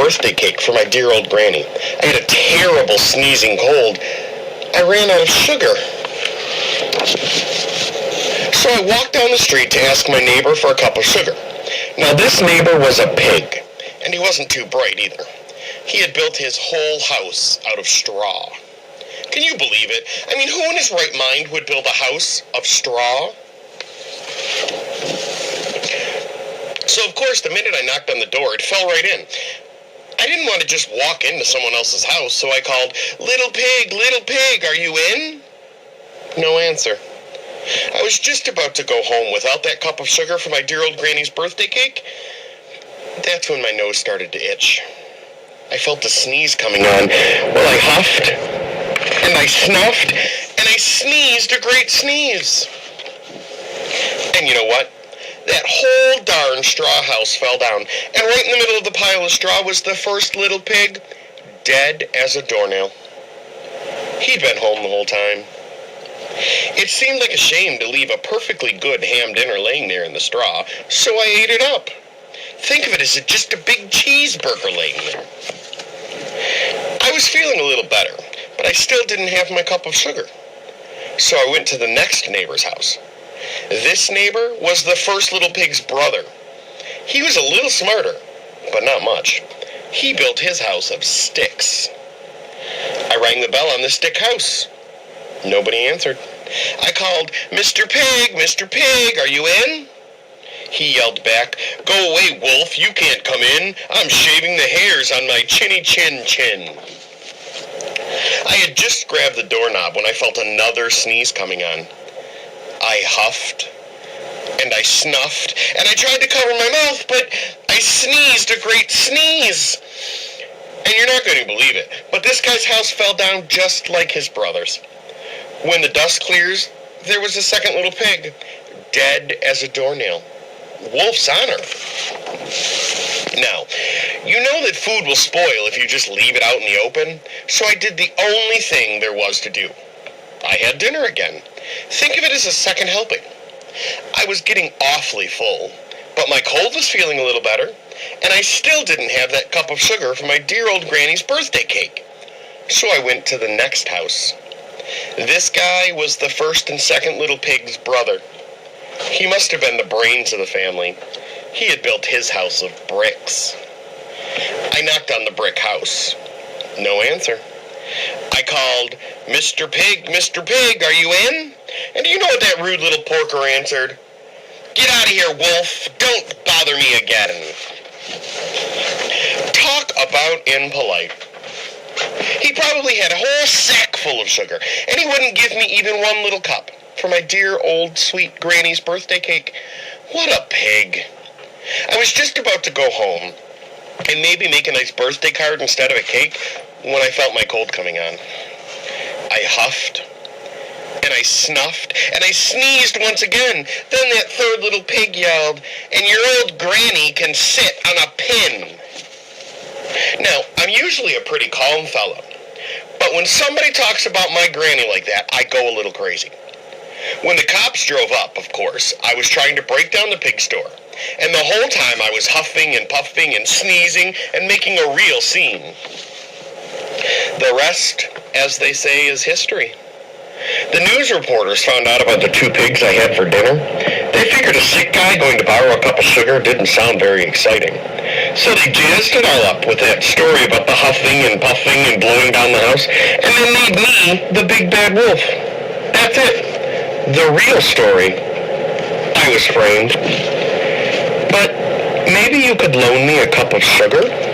birthday cake for my dear old granny. I had a terrible sneezing cold. I ran out of sugar. So I walked down the street to ask my neighbor for a cup of sugar. Now this neighbor was a pig, and he wasn't too bright either. He had built his whole house out of straw. Can you believe it? I mean, who in his right mind would build a house of straw? So, of course, the minute I knocked on the door, it fell right in. I didn't want to just walk into someone else's house, so I called, little pig, are you in? No answer. I was just about to go home without that cup of sugar for my dear old granny's birthday cake. That's when my nose started to itch. I felt the sneeze coming on. Well, I huffed, and I snuffed, and I sneezed a great sneeze. And you know what? That whole darn straw house fell down, and right in the middle of the pile of straw was the first little pig, dead as a doornail. He'd been home the whole time. It seemed like a shame to leave a perfectly good ham dinner laying there in the straw, so I ate it up. Think of it as just a big cheeseburger laying there. I was feeling a little better, but I still didn't have my cup of sugar. So I went to the next neighbor's house. This neighbor was the first little pig's brother. He was a little smarter, but not much. He built his house of sticks. I rang the bell on the stick house. Nobody answered. I called, Mr. Pig, are you in? He yelled back, go away, wolf, you can't come in. I'm shaving the hairs on my chinny chin. I had just grabbed the doorknob when I felt another sneeze coming on. I huffed, and I snuffed, and I tried to cover my mouth, but I sneezed a great sneeze. And you're not going to believe it, but this guy's house fell down just like his brother's. When the dust clears, there was a second little pig, dead as a doornail. Wolf's honor. Now, you know that food will spoil if you just leave it out in the open, so I did the only thing there was to do. I had dinner again. Think of it as a second helping. I was getting awfully full, but my cold was feeling a little better, and I still didn't have that cup of sugar for my dear old granny's birthday cake. So I went to the next house. This guy was the first and second little pig's brother. He must have been the brains of the family. He had built his house of bricks. I knocked on the brick house. No answer. I called, Mr. Pig, are you in? And do you know what that rude little porker answered? Get out of here, wolf. Don't bother me again. Talk about impolite. He probably had a whole sack full of sugar, and he wouldn't give me even one little cup for my dear old sweet granny's birthday cake. What a pig. I was just about to go home and maybe make a nice birthday card instead of a cake when I felt my cold coming on. I huffed, and I snuffed, and I sneezed once again. Then that third little pig yelled, and your old granny can sit on a pin. Now, I'm usually a pretty calm fellow, but when somebody talks about my granny like that, I go a little crazy. When the cops drove up, of course, I was trying to break down the pig store, and the whole time I was huffing and puffing and sneezing and making a real scene. The rest, as they say, is history. The news reporters found out about the two pigs I had for dinner. They figured a sick guy going to borrow a cup of sugar didn't sound very exciting. So they jazzed it all up with that story about the huffing and puffing and blowing down the house, and then made me the big bad wolf. That's it. The real story. I was framed. But maybe you could loan me a cup of sugar?